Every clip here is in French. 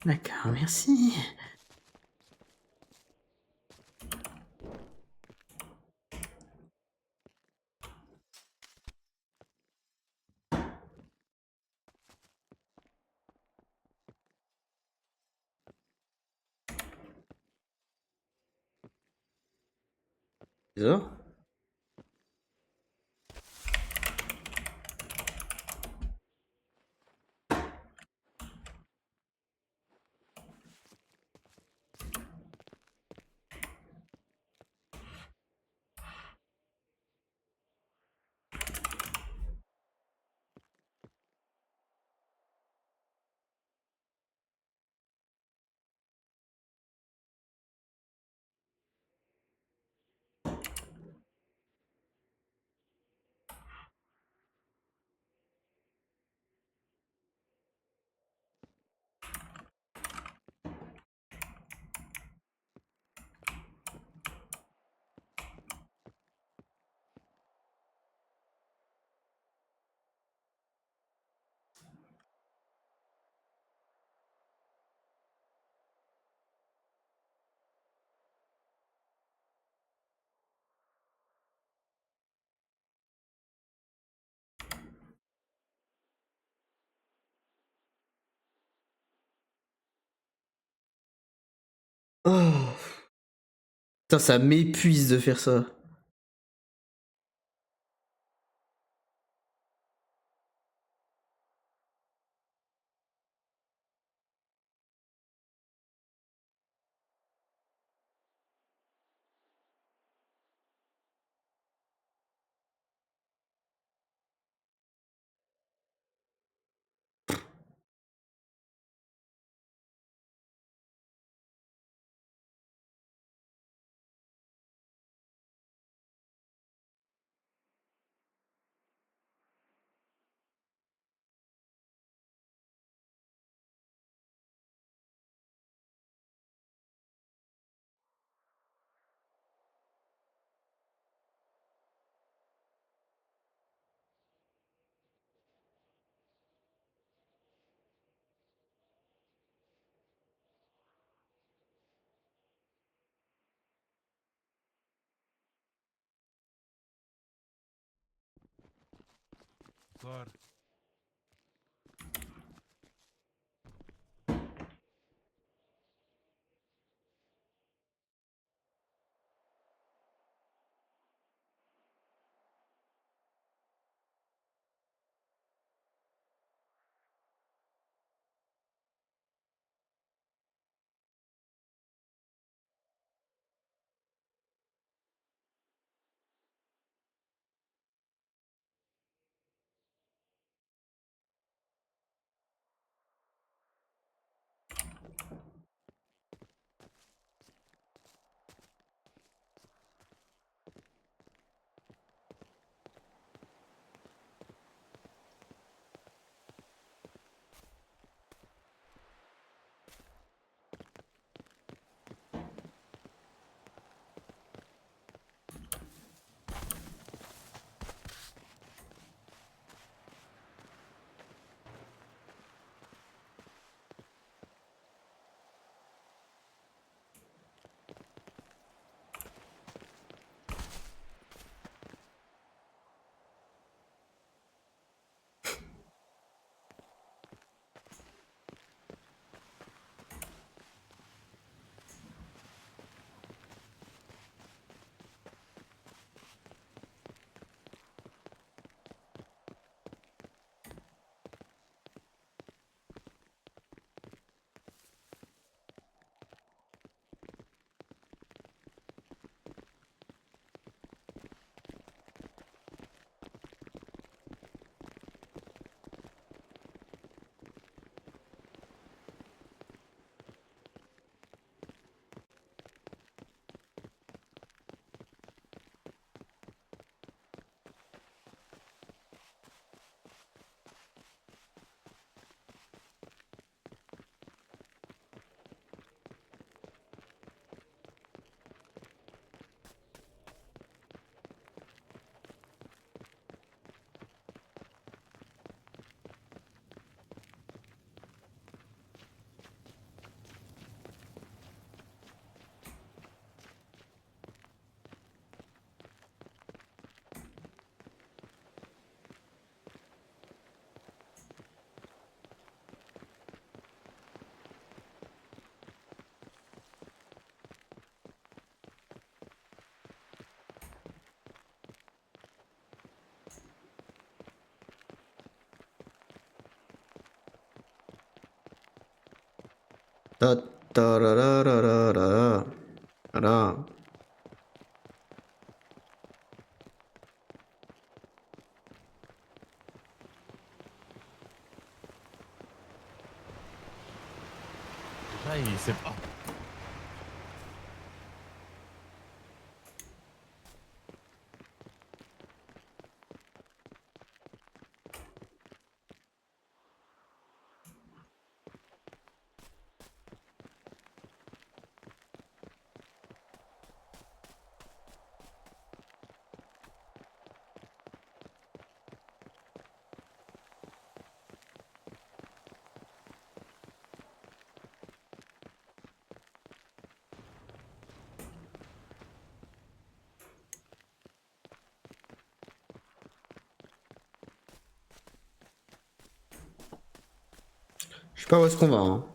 D'accord, merci. Désolé. Oh, putain, ça m'épuise de faire ça. Thor, Ta ta ra ra ra ra ra ra. Voilà. Là, il sait pas. Je sais pas où est-ce qu'on va, hein.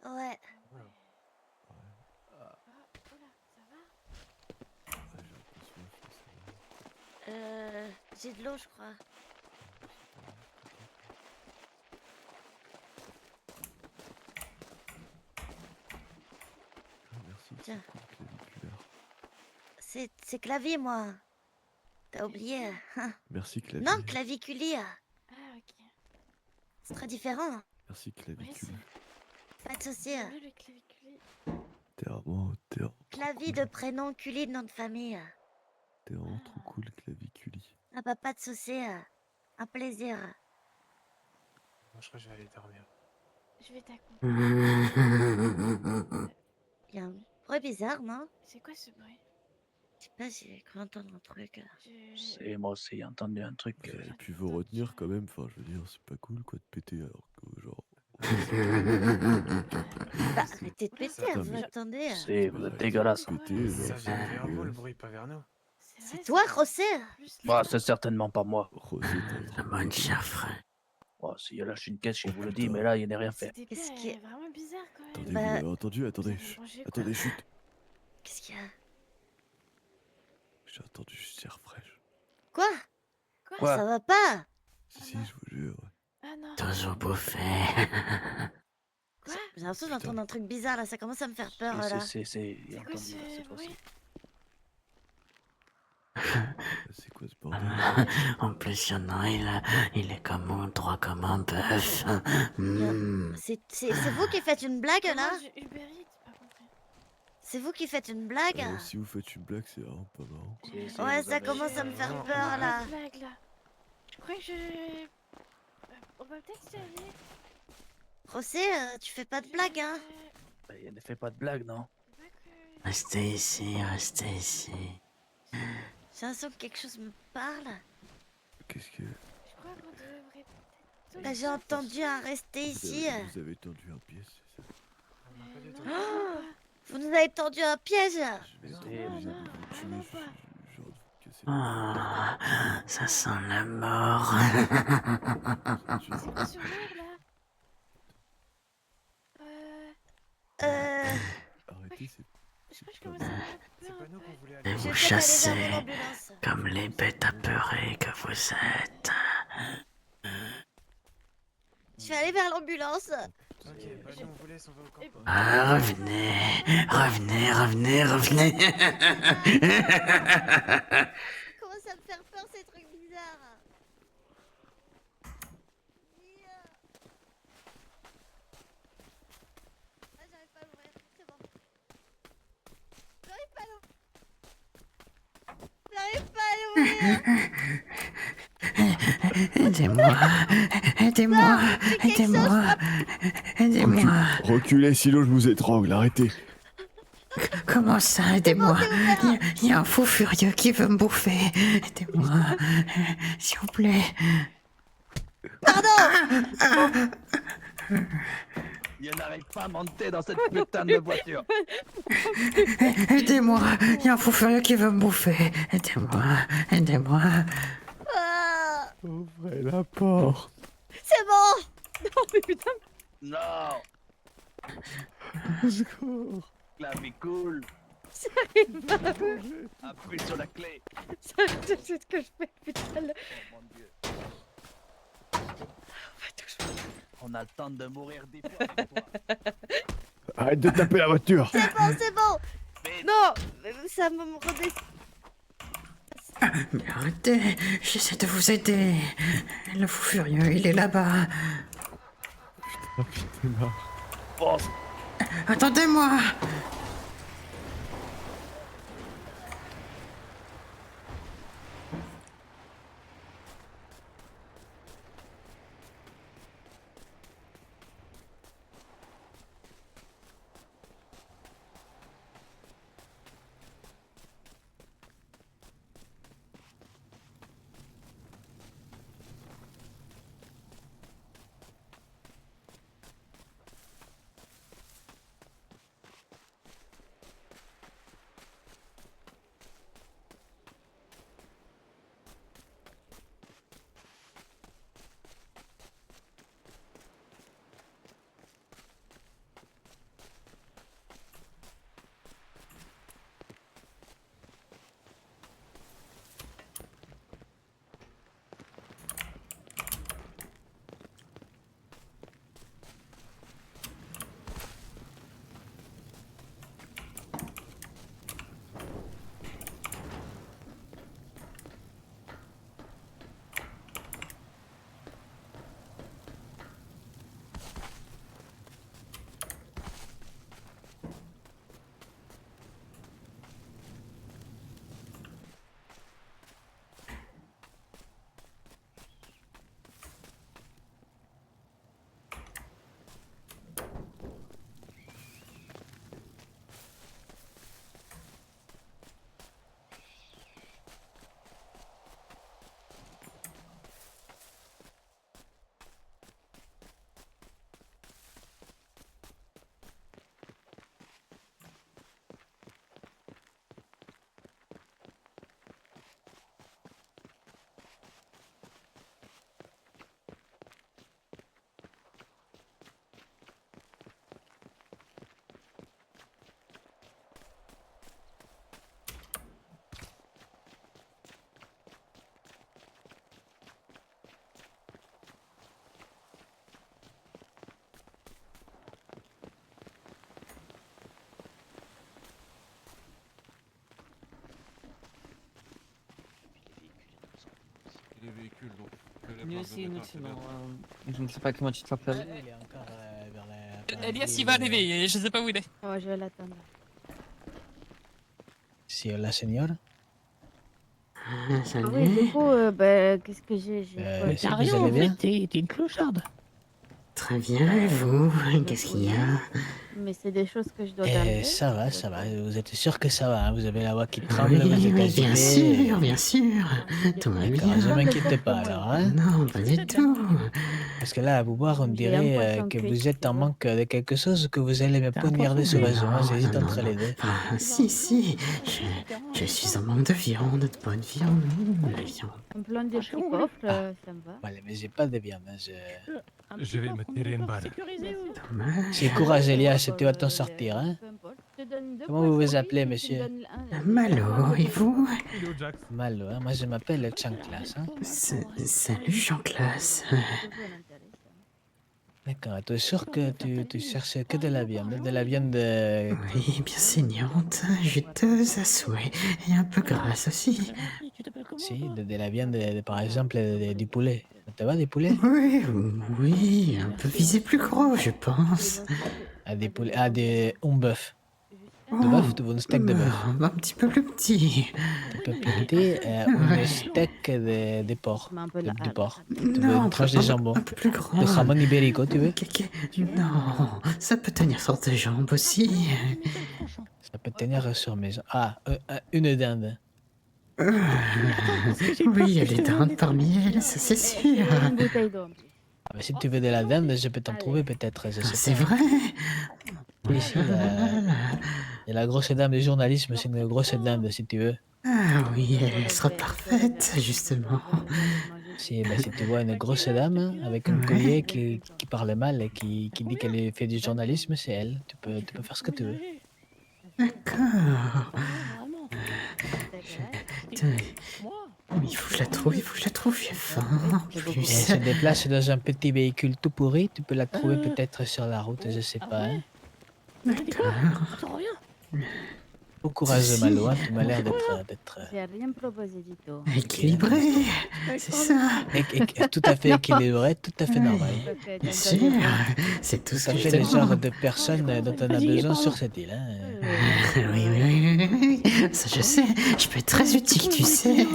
Ouais. J'ai de l'eau, je crois. Merci, Tiens. c'est cool, claviculaire. C'est clavier, moi. T'as oublié. Hein. Merci, clavier. Non, claviculier. Ah, ok. C'est très différent. Merci, clavicule. Pas de souci. J'ai vu le clavicule. T'es vraiment Clavier cool. de prénom, culi de nom de famille. T'es vraiment trop cool, claviculi. Ah bah, pas de souci. Un plaisir. Moi, je crois que je vais aller dormir. Je vais t'accompagner. Il y a un bruit bizarre, non? C'est quoi ce bruit? Je sais pas, j'ai cru entendre un truc. C'est moi aussi j'ai entendu un truc. Et puis vous retenir quand même, enfin je veux dire, c'est pas cool quoi de péter alors que genre. Bah, arrêtez de péter, Putain, vous mais- attendez. C'est vous êtes dégueulasse. Péter, Ça genre, vient vers vous, le dégueulasse. bruit, pas vers nous. C'est toi, José? Bah, c'est certainement pas moi. José, t'as Mon cher frère. Oh, si elle lâche une caisse, je Oh, vous le dis, putain. mais là, il n'est rien fait. C'était Qu'est-ce qui est- vraiment bizarre quand même. Attendez, Bah, vous avez entendu? Attendez, Vous avez chut. mangé quoi? Attendez, chut. Qu'est-ce qu'il y a? J'ai entendu chair fraîche. Quoi? Quoi? Ça va pas? Si, si, je vous jure. Ah non. Toujours bouffé. Quoi? J'ai l'impression d'entendre un truc bizarre là, ça commence à me faire peur là. C'est C'est quoi entendu là, ce cette fois-ci. bruit? C'est quoi ce bordel? En plus, il y en a, il est comme un droit comme un bœuf. C'est vous qui faites une blague là? Comment du Uber Eats? Pas compris. C'est vous qui faites une blague? Si vous faites une blague, c'est vraiment pas marrant. Ouais, ça commence à me faire vraiment peur là. Pas de blague là. Je crois que je. On va peut-être y aller. José, tu fais pas de blague hein? Bah, il ne fait pas de blague, non? Restez ici, restez ici. J'ai l'impression que quelque chose me parle. Qu'est-ce que. Je crois qu'on devrait peut-être. Bah, j'ai entendu un rester ici. Vous avez tendu un piège, c'est ça? Vous nous avez tendu un piège. Je vais non, vous tuer, vraiment genre de vous casser Ah, ça sent la mort. C'est quoi ce bruit là? Euh... Arrêtez, c'est. Je crois que je commence à avoir C'est peur pas un nous peu. qu'on voulait Et aller. Je vous vais peut-être chassez aller vers mon ambulance. comme les bêtes apeurées que vous êtes. Je vais aller vers l'ambulance. Ok, bah nous on vous laisse, on va au camp. Ah, revenez, revenez, revenez, revenez. Comment ça me faire peur ces trucs bizarres. Ah, j'arrive pas à l'ouvrir, c'est bon. J'arrive pas à l'ouvrir. J'arrive pas à l'ouvrir. Aidez-moi, aidez-moi, Fais quelque chose, aidez-moi, aidez-moi. Reculez, sinon je vous étrangle, arrêtez. Comment ça, aidez-moi? Il y a un fou furieux qui veut me bouffer. Aidez-moi, s'il vous plaît. Il n'arrive pas à monter dans cette putain de voiture. Aidez-moi, il y a un fou furieux qui veut me bouffer. Aidez-moi, aidez-moi. Ah, Ouvrez la porte. c'est bon. Non, mais putain, Non, Au secours. clavicule. ça arrive pas. Appuie sur la clé. Ça arrive tout de suite que je fais. Putain, le... Oh mon Dieu. Touche-moi. On a le temps de mourir 10 fois avec toi. Arrête de taper la voiture. C'est bon, c'est bon. Vite. Non, ça me redescend. Mais arrêtez, j'essaie de vous aider. Le fou furieux, il est là-bas. Oh putain, là. Bon, Attendez-moi. Les véhicules, donc. Lui aussi, sinon. Je ne sais pas comment tu t'appelles. il est encore vers la... Elias, il va arriver, je sais pas où il est. Oh, je vais l'attendre. C'est la señora. Ah, Ah oui, salut. du coup, bah, qu'est-ce que j'ai quoi, Si vous allez bien. T'es une clocharde. Très bien, et vous? Qu'est-ce qu'il y a? Mais c'est des choses que je dois garder. Ça va, ça va. Vous êtes sûr que ça va, hein? Vous avez la voix qui tremble, vous Oui, êtes oui, bien agité. sûr, bien sûr. Tout va D'accord, ne bien. m'inquiétez pas alors, hein? Non, pas du tout. Parce que là, à vous voir, on me J'ai dirait l'impression que que vous tu êtes en vois. manque de quelque chose, que vous allez me poignarder sur la zone. J'hésite entre les deux. Ah, si, je suis en manque de viande, de bonne viande. La viande. Un plan de petits coffres, ça me va. Voilà, mais j'ai pas de viande. Hein, Je vais me tirer une balle. Dommage. C'est courage, Elias, tu vas t'en sortir, hein? Peu importe. te donne deux Comment vous points vous sur appelez, 8 et tu me monsieur? donnes un- Malo, et vous? Malo, hein. Moi, je m'appelle Chanclas. Hein. Salut Jean-Classe. D'accord. Et tu es sûr que tu cherches que de la viande? De la viande Oui, bien saignante, juteuse à souhait, et un peu grasse aussi. si, de la viande, par exemple, du poulet. Ça te va, du poulet? Oui, oui, un peu visé plus gros, je pense. Ah, des poulets. Ah, un bœuf. De Oh, bœuf, tu veux un steak de bœuf? un petit peu plus petit. Un peu plus petit, un steak de porc. Du porc. Tu veux Non, une tranche de jambon? un peu plus grand. De jamon ibérico, tu veux? Non, ça peut tenir sur tes jambes aussi. Ça peut tenir sur mes jambes. Ah, une dinde. Oui, il y a les dindes parmi elles, ça c'est sûr. Une bouteille d'eau. Ah, mais si tu veux de la dinde, je peux t'en trouver peut-être, je sais C'est pas. vrai. Oui, si, il y a la grosse dame du journalisme, c'est une grosse dinde, si tu veux. Ah oui, elle sera parfaite, justement. Si, si tu vois une grosse dame hein, avec un collier qui parle mal et qui dit qu'elle fait du journalisme, c'est elle. Tu peux faire ce que tu veux. D'accord. Il faut que je la trouve, j'ai faim en Elle plus. se déplace dans un petit véhicule tout pourri, tu peux la trouver peut-être sur la route, je sais pas. Hein. D'accord. Bon courage, Si. Malo, hein, tu m'as l'air d'être J'ai rien proposé du tout. Équilibré, c'est ça. tout à fait équilibré, tout à fait normal. Bien sûr, c'est tout ce Ça que je fait le genre demande. de personne dont on a besoin sur cette île. Hein. Oui, ça je sais, je peux être très utile, tu sais.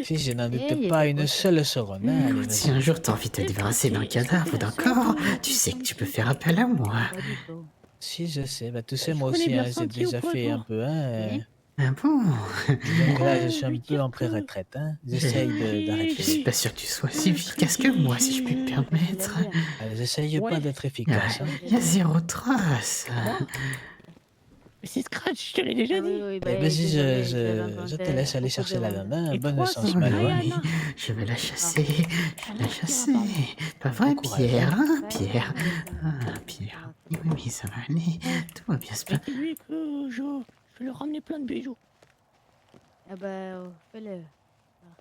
Si je n'en doute pas une seule seconde. Hein. Allez, Si vas-y. un jour t'as envie de te débarrasser d'un cadavre ou d'un corps, tu sais que tu peux faire appel à moi. Pas du tout. Si, je sais. Bah, tu sais, moi aussi, hein, j'ai déjà fait un peu. Hein, Ah bon? donc là, je suis un peu en pré-retraite. Hein. J'essaye Je d'arrêter. suis pas sûr que tu sois aussi efficace que moi, si je puis me permettre. J'essaye pas d'être efficace. Hein. Il y a zéro trace. Mais c'est Scratch, je te l'ai déjà dit. Vas-y, je te laisse aller chercher la dinde. Hein. Bonne chance, Oh Malo. là Hein. oui, je vais la chasser, Pas vrai, Bon courage. Pierre, hein, Pierre? Ah, Pierre. Oui, ça va aller. Tout va bien se passer. Dis-lui que je vais lui ramener plein de bijoux. Ah bah, fais-le.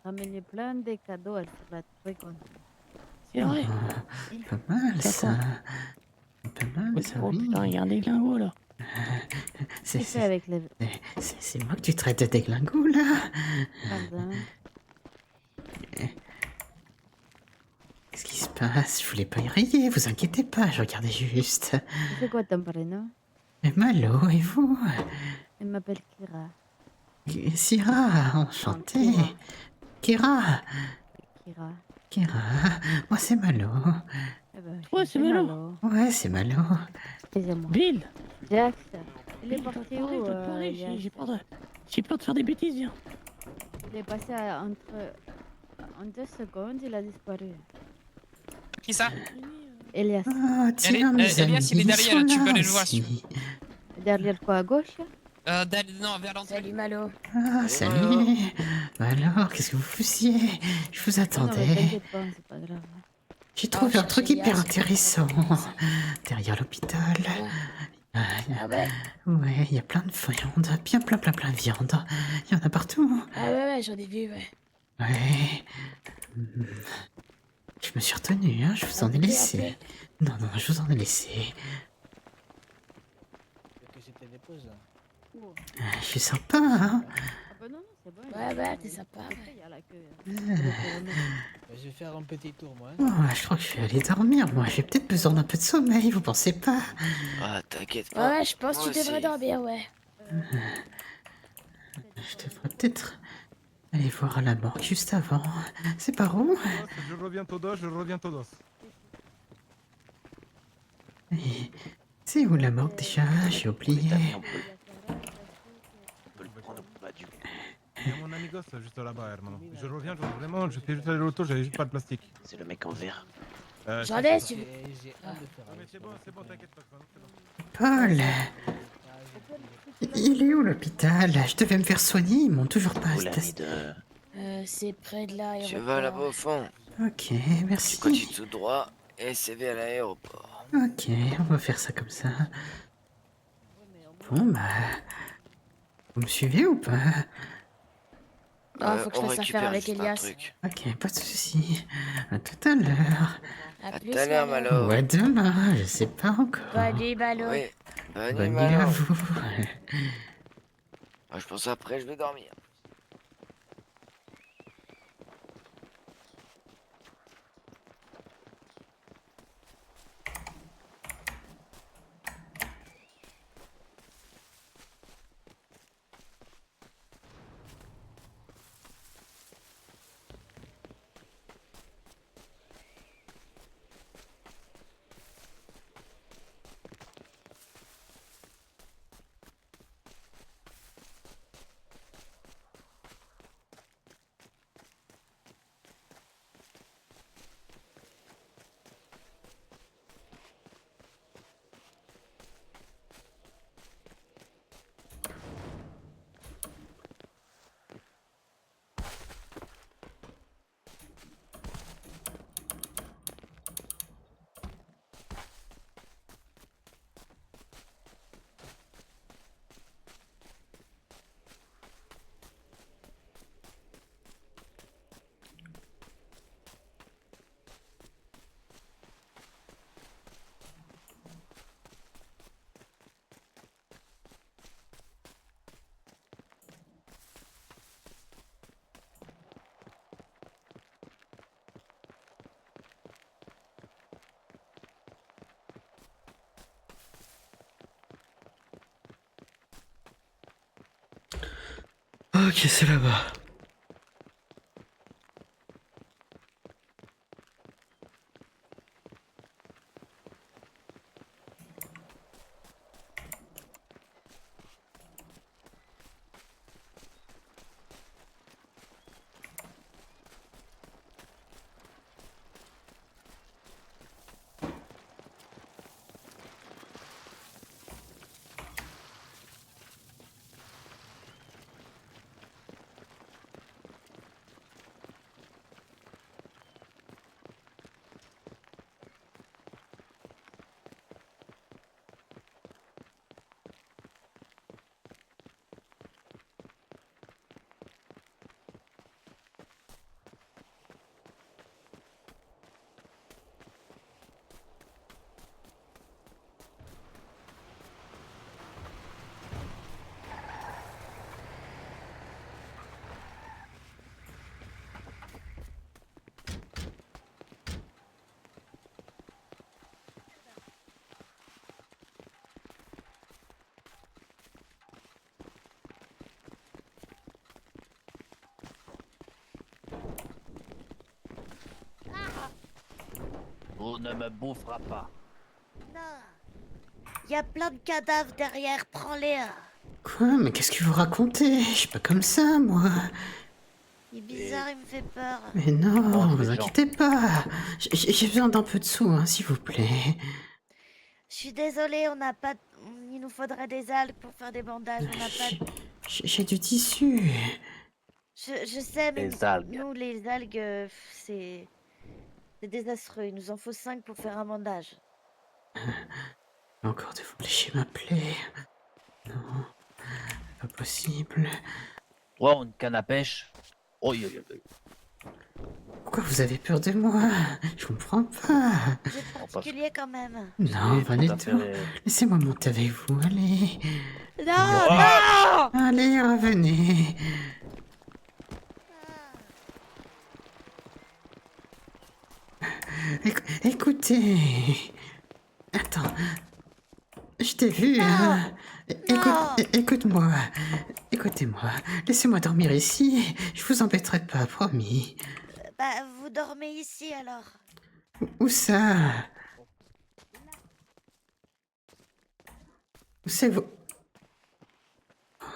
Ramener plein de cadeaux, elle sera très contente. C'est vrai. Pas mal, ça. Pas mal, ça, Oh oui. putain, il y a un déglingo là. C'est- Qu'est-ce que fait avec les... c'est moi que tu traites de déglingo, là? Pardon. Qu'est-ce qui se passe? Je voulais pas y rayer, vous inquiétez pas, je regardais juste. C'est quoi ton prénom? Mais Malo, et vous? Elle m'appelle Kira. Syrah, enchanté. Kira, Kira. moi c'est Malo. Eh ben, Ouais, je c'est suis Malo. Ouais, c'est Malo. Excusez-moi. Bill, Jax, il est Bill, parti je où peux te parler, Elias j'ai peur de faire des bêtises, viens. Il est passé en 2 secondes, il a disparu. Qui ça? Elias, Ah, tiens, mes Elias, il est amis, derrière, ils tu sont peux là aller le voir, si aussi. derrière quoi, à gauche? Non, vers l'entrée. Salut Malo. Ah, salut. Bah alors, qu'est-ce que vous faisiez? Je vous Non, mais attendais. t'inquiète pas, c'est pas grave. J'ai trouvé un truc chercher hyper Elias. intéressant. Derrière l'hôpital. Ah, Ah ouais. ouais, il y a plein de viande, bien plein de viande. Il y en a partout. Ah ouais, j'en ai vu, ouais. Ouais. Hmm. Je me suis retenu, hein, je vous en ai Appelez, laissé. appelez. Non, je vous en ai laissé. Que je te dépose, là. Ah, je suis sympa, hein. Ah bah non, c'est bon. Ouais, t'es sympa, ouais. Il y a la queue. Je vais faire un petit tour, moi. Oh, je crois que je vais aller dormir, moi. J'ai peut-être besoin d'un peu de sommeil, vous pensez pas? Ah, t'inquiète pas. Ouais, je pense que Moi tu devrais aussi. dormir, ouais. Je devrais peut-être aller voir à la morgue juste avant. C'est par où? Je reviens todos. Et c'est où la morgue déjà? J'ai oublié. On peut le prendre pas du coup. Il y a mon amigos juste là-bas, hermano. Je reviens, vraiment, je fais juste aller l'auto, j'avais juste pas de plastique. C'est le mec en vert. J'en ai, si tu veux. J'ai hâte de faire Ah, mais c'est bon, t'inquiète pas. Paul, il est où l'hôpital? Je devais me faire soigner, ils m'ont toujours pas... Où l'ami de... C'est près de l'aéroport. Tu vas là-bas au fond. Ok, Tu merci. continues tout droit et c'est vers l'aéroport. Ok, on va faire ça comme ça. Bon, bah... Vous me suivez ou pas? Ah, faut que je on fasse affaire récupère avec juste un Elias. truc. Ok, pas de soucis. À tout à l'heure. À À plus, tout à l'heure, Malo. Malo. Ou à demain, je sais pas encore. Bonne nuit, Malo. Oui, bonne nuit, Bonne nuit à Malo. vous. Ah, je pense après, je vais dormir. Ok, c'est là-bas. On ne me bouffera pas. Non. Il y a plein de cadavres derrière, prends-les. Quoi? Mais qu'est-ce que vous racontez? Je suis pas comme ça, moi. Il est bizarre, il me fait peur. Mais non, Mange vous les gens. inquiétez pas. J'ai besoin d'un peu de sous, hein, s'il vous plaît. Je suis désolée, on n'a pas... Il nous faudrait des algues pour faire des bandages, on n'a pas... J'ai du tissu. Je sais, mais Les algues. nous, les algues, c'est désastreux. Il nous en faut 5 pour faire un bandage. Encore de vous lécher ma plaie. Non, pas possible. Toi, une canne à pêche. Oh, Pourquoi vous avez peur de moi? Je comprends pas. Vous êtes particulier quand même. Non, pas du tout. Laissez-moi monter avec vous, allez. Non, non. Allez, revenez. Écoutez. Attends. Je t'ai vu, hein. Écoute-moi. Écoutez-moi. Laissez-moi dormir ici. Je vous embêterai pas, promis. Bah, vous dormez ici alors. Où ça? Où c'est vous?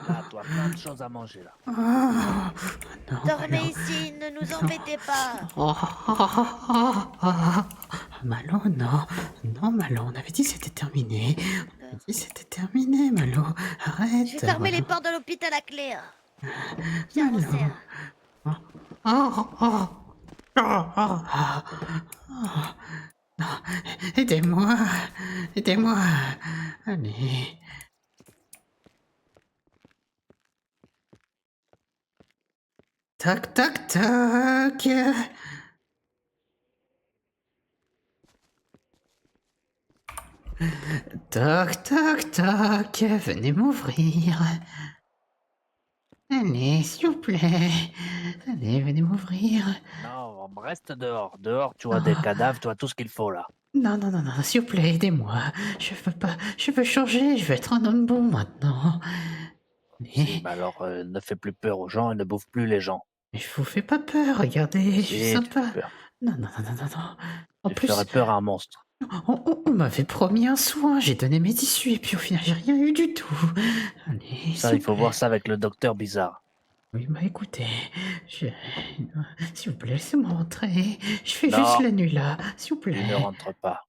Là, toi, plein de choses à manger, là. Oh, non. Dormez Malo. ici, ne nous embêtez pas. Malo, non. Non, Malo, on avait dit que c'était terminé. On avait dit que c'était terminé, Malo. Arrête. Je vais fermer les Malo. portes de l'hôpital à clé. Viens, on Malo. serre. Non, aidez-moi. Aidez-moi. Allez. Toc, toc, toc. Toc, toc, toc. Venez m'ouvrir. Allez, s'il vous plaît. Allez, venez m'ouvrir. Non, reste dehors. Dehors, tu vois des cadavres, tu vois tout ce qu'il faut là. Non, non, non, non, s'il vous plaît, aidez-moi. Je veux pas, je veux changer, je veux être un homme bon maintenant. Si, bah alors, ne fais plus peur aux gens et ne bouffe plus les gens. Mais je vous fais pas peur, regardez, je suis Si, tu fais sympa. peur. Non, non, non, non, non, non. En Tu plus, ferais peur à un monstre. on m'avait promis un soin, j'ai donné mes tissus et puis au final, j'ai rien eu du tout. Allez, Ça, s'il il faut vous voir plaît. ça avec le docteur bizarre. Oui, bah écoutez, s'il vous plaît, laissez-moi rentrer. Je fais Non. juste la nuit là, s'il vous Tu ne plaît. rentres pas.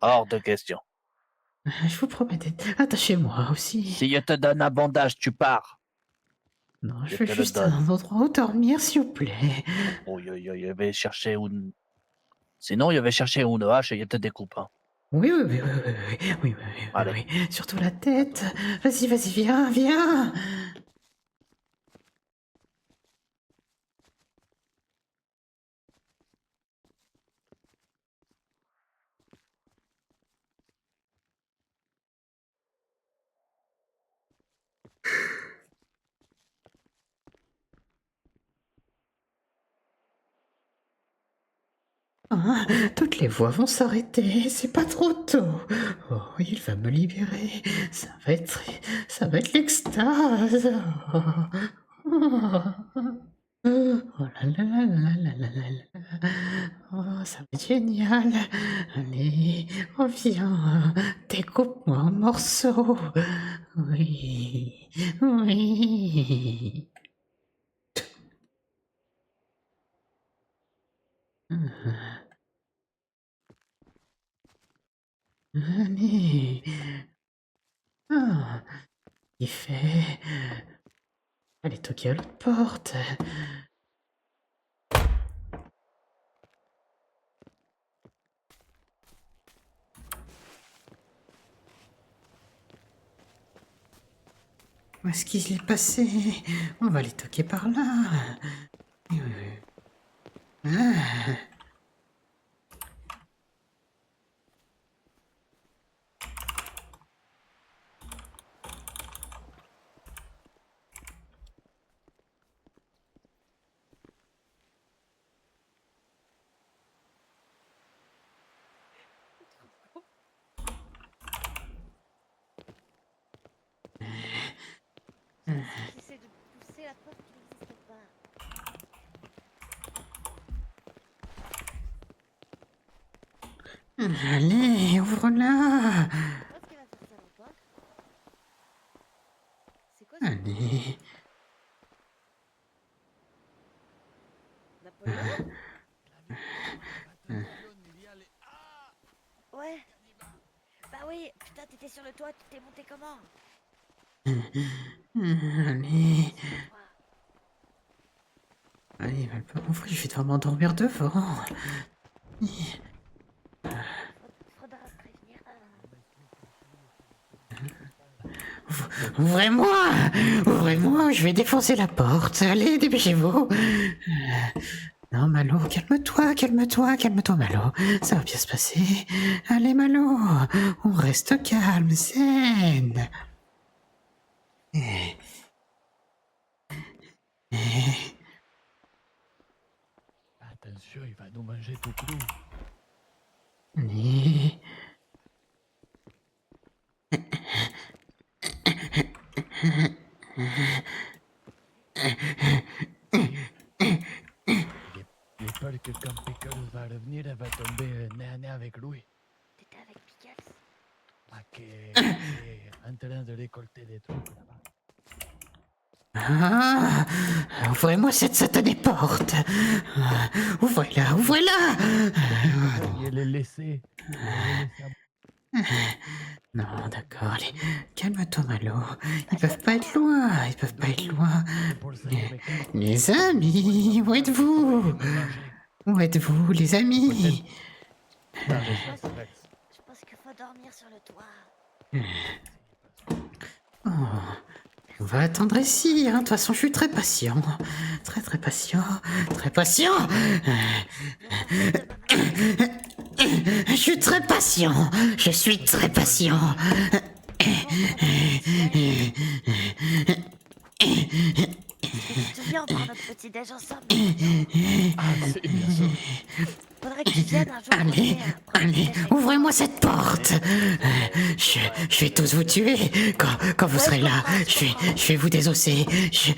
Hors de question. Je vous promets d'être... Attachez-moi aussi. Si je te donne un bandage, tu pars. Non, je Je veux te le juste donne. un endroit où dormir, s'il vous plaît. Oui, je vais chercher une... Sinon, je vais chercher une hache et je te découpe. Hein. Oui, oui, oui, oui, oui, oui, oui, oui, oui, Allez. oui. Surtout la tête. Vas-y, vas-y, viens, viens. Ah, toutes les voix vont s'arrêter, c'est pas trop tôt. Oh, il va me libérer. Ça va être l'extase. Oh, oh là là là là là là là là. Oh, ça va être génial. Allez, reviens, découpe-moi en morceaux. Oui, oui. Allez. Ah, il fait... Allez, toquer à l'autre porte. Où est-ce qu'il est passé? On va aller toquer par là. Ah. J'essaie de pousser la porte qui n'existe pas. Allez, ouvre-la. Je pense qu'il va faire ça longtemps. C'est quoi ça? Allez. Napoléon? Ouais. Bah oui, putain, t'étais sur le toit, tu t'es monté comment? Allez. Allez, il va pas m'ouvrir, je vais devoir m'endormir devant. Faudra prévenir. Ouvrez-moi! Ouvrez-moi, je vais défoncer la porte. Allez, dépêchez-vous. Non, Malo, calme-toi, calme-toi, calme-toi, Malo. Ça va bien se passer. Allez, Malo, on reste calme, zen. Attention, il va nous manger tout cru. Allez. J'ai peur que quand Pickles va revenir, elle va tomber nez à nez avec lui. T'étais avec Pickles? Qui est en train de récolter des trucs là-bas. Ah, ouvrez-moi cette satanée porte. Ouvrez-la, ouvrez-la. Je l'ai laissé. Non, d'accord, allez, calme-toi, Malo. Ils peuvent pas être loin, ils peuvent pas être loin. Les amis, où êtes-vous? Où êtes-vous, les amis? Je pense qu'il faut dormir sur le toit. Oh, on va attendre ici, hein. De toute façon, je suis très patient. très très patient, très patient. Je suis très patient, je suis très patient. Tu viens, on prend notre petit déj ensemble. Ah, c'est bien sûr. Faudrait que tu viennes un jour. Allez, allez, ouvrez-moi cette porte. Je vais tous vous tuer quand vous serez là. Je vais vous désosser. Je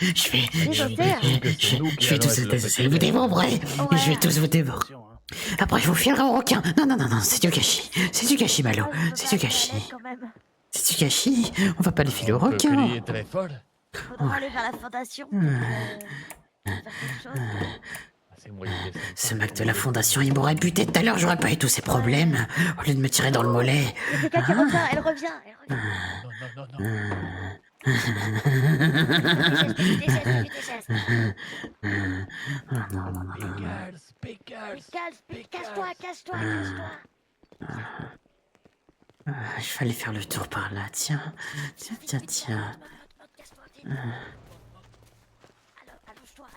vais tous vous désosser, vous dévorer. Je vais tous vous dévorer. Attention, hein. Après, je vous filerai au requin. Non, c'est du gâchis. C'est du gâchis, Malo. C'est du gâchis. Quand même. C'est du gâchis. On va pas les filer au Le requin. collier est très fort. Faudra aller vers la fondation. Faire quelque chose. Ah, c'est moi qui descends. Ce mec de la fondation, il m'aurait buté tout à l'heure, j'aurais pas eu tous ces problèmes. Au lieu de me tirer dans le mollet. Il y a quelqu'un qui revient, elle revient. Non. Pickles. Cache-toi. Il fallait faire le tour par là, tiens. Tiens. Allonge-toi.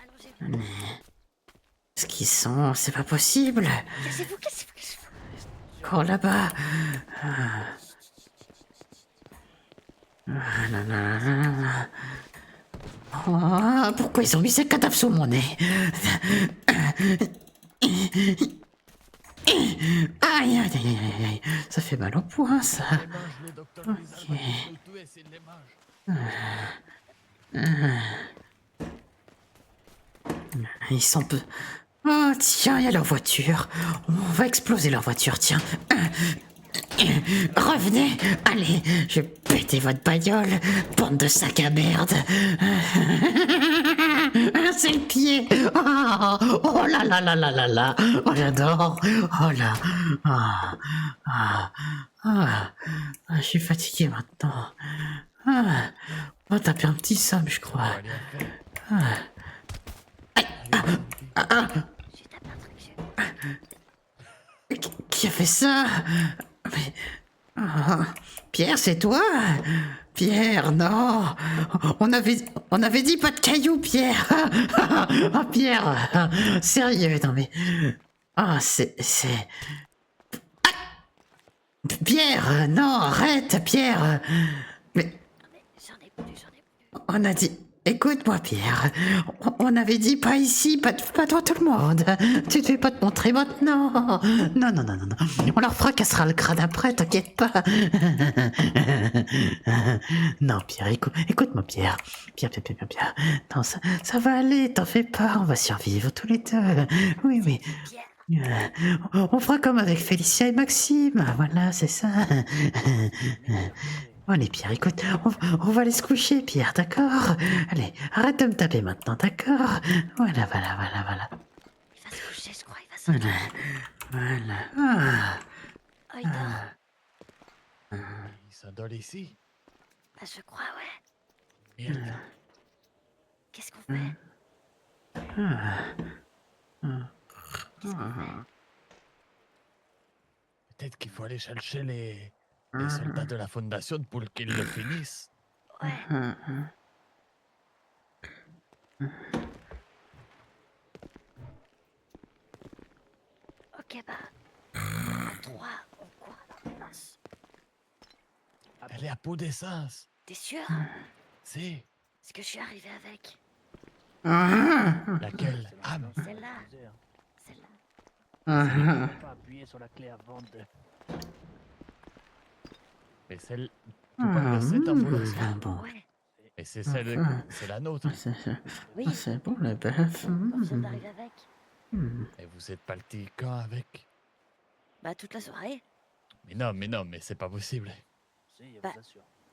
Ce qu'ils sont, c'est pas possible. Cassez-vous. Cours là-bas. Là. Oh, pourquoi ils ont mis ces cadavres sous mon nez? Aïe. Ça fait mal au poing, ça. Ok. Ils sont peu... Oh, tiens, il y a leur voiture. On va exploser leur voiture, tiens. Revenez. Allez, je vais péter votre bagnole. Bande de sacs à merde. C'est le pied. Oh là. Oh, j'adore. Oh là. Je suis fatigué maintenant. On va taper un petit somme, je crois. Qui a fait ça? Mais... Pierre, c'est toi? Pierre, non. On avait dit pas de cailloux, Pierre. Pierre, sérieux, non mais... c'est... Pierre, non, arrête, Pierre. Mais... J'en ai plus. On a dit... Écoute-moi, Pierre. On avait dit pas ici, pas devant tout le monde. Tu devais pas te montrer maintenant. Non. On leur fracassera le crâne après, t'inquiète pas. Non, Pierre, écoute-moi, Pierre. Pierre. Non, ça va aller, t'en fais pas, on va survivre tous les deux. Oui. On fera comme avec Félicia et Maxime. Voilà, c'est ça. Allez, Pierre, écoute, on va aller se coucher, Pierre, d'accord? Allez, arrête de me taper maintenant, d'accord? Voilà. Il va se coucher, je crois. Il va se coucher. Voilà. Oh, il dort. Il s'endort ici. Bah, je crois, ouais. Merde. Qu'est-ce qu'on fait? Peut-être qu'il faut aller chercher les soldats de la fondation pour qu'ils le finissent. Ouais. Ok, bah. À 3, on quoi? Mince. Elle est à peau d'essence. T'es sûr? C'est Est-ce que je suis arrivé avec? laquelle? Ah, Celle-là. pas appuyer sur la clé avant de... Mais celle... Tu parles de cette ambulance. Bon. Ouais. Et c'est celle... C'est la nôtre. Oui. C'est bon, le bœuf. On vient d'arriver avec. Et vous êtes parti quand avec? Bah, toute la soirée. Mais non, mais c'est pas possible. Bah,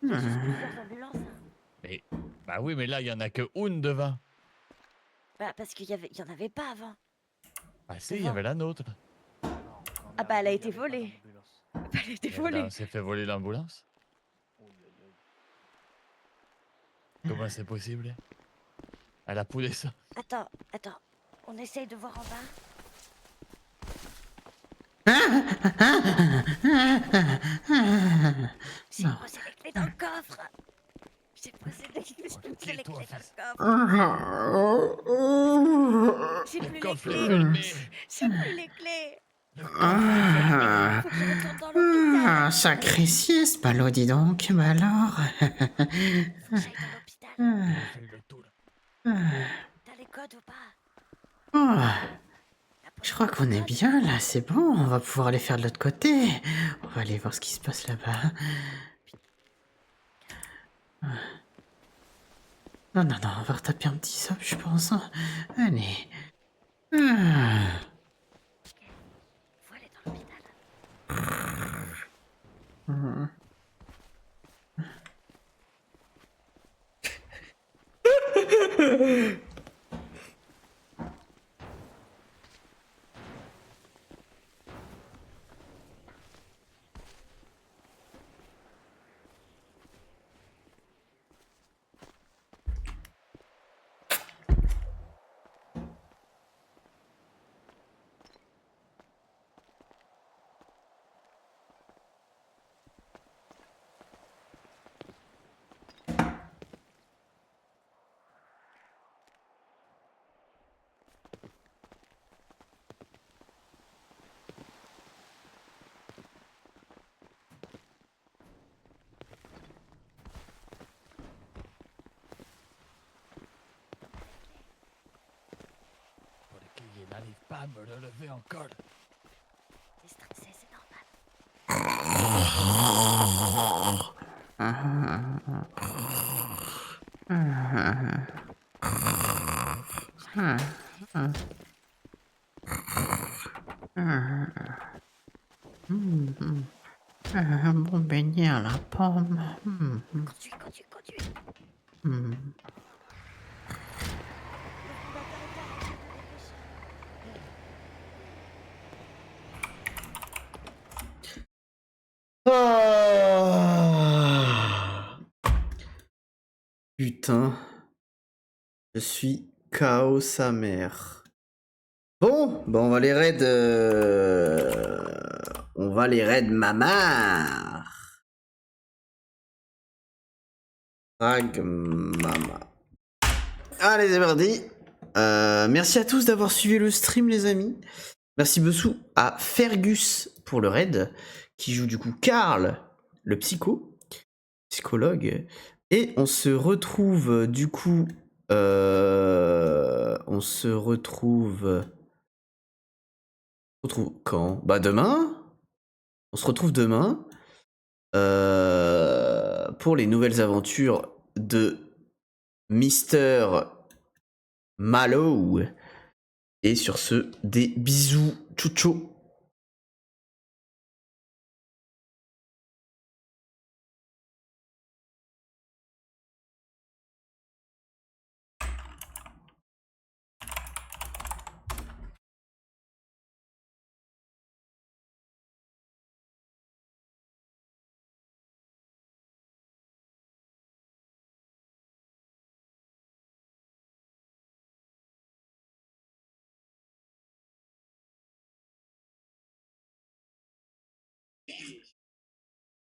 il y a juste plusieurs ambulances. Hein. Mais... Bah oui, mais là, il y en a que une devant. Bah, parce qu'il y en avait pas avant. Ah si, il y avait la nôtre. Ah bah, elle a été volée. Elle a été volée. On s'est fait voler l'ambulance. Comment c'est possible? Elle a poudé ça. Attends. On essaye de voir en bas. J'ai posé les clés dans le coffre. J'ai posé les clés dans le coffre. c'est les clés dans le coffre. J'ai plus les coffre est clés. fermé. J'ai plus les clés. Ah, Faut que je retourne dans l'hôpital. sacrée sieste, Malo, dis donc. Bah alors. Faut que j'aille dans l'hôpital. T'as les codes ou pas? Oh, je crois qu'on est bien là, c'est bon. On va pouvoir aller faire de l'autre côté. On va aller voir ce qui se passe là-bas. Non, non, non, on va retaper un petit sop, je pense. Allez. Ah. Faut aller dans l'hôpital. Il n'arrive pas à me relever encore. T'es stressé, c'est normal. Un bon beignet à la pomme. Conduis. Putain. Je suis KO sa mère. Bon, on va les raid. On va les raid Mama. Rag Mama. Allez, c'est parti. Merci à tous d'avoir suivi le stream, les amis. Merci beaucoup à Fergus pour le raid, qui joue du coup Karl, le psychologue. Et on se retrouve du coup. On se retrouve quand? Bah demain. On se retrouve demain pour les nouvelles aventures de Mister Malo. Et sur ce, des bisous. Tchou tchou.